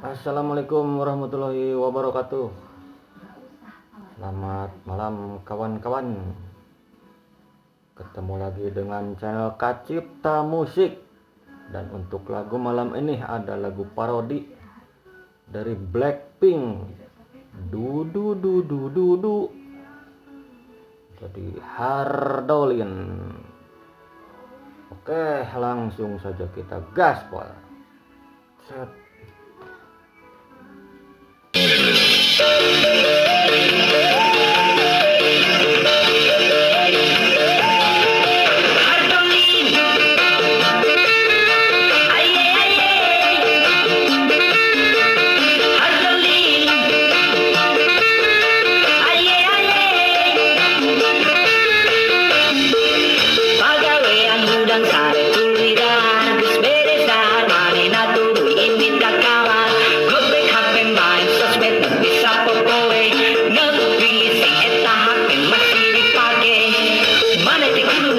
Assalamualaikum warahmatullahi wabarakatuh. Selamat malam kawan-kawan. Ketemu lagi dengan channel Kacipta Musik. Dan untuk lagu malam ini ada lagu parodi dari Blackpink, Dudu Dudu Dudu. Jadi Hardolin. Oke, langsung saja kita gaspol. Set.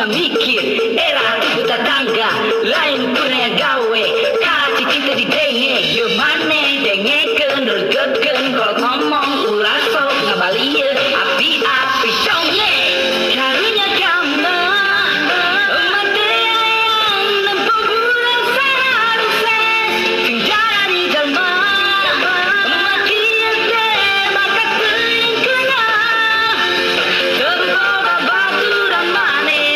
Mikir era ibu tetangga lain punya gawe kasih cinta di denge yo mane denge kendor gegen kalau ngomong ulah sok ngabalie api conge karunya kamu mate nempo bulan saruse sing jadi jalma mati ente maka teuing kena tempo babaturan mane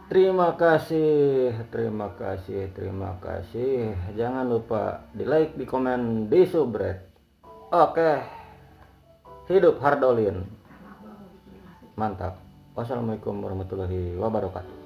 Terima kasih. Jangan lupa di like, di komen, di subscribe. Oke, hidup Hardolin. Mantap. Wassalamualaikum warahmatullahi wabarakatuh.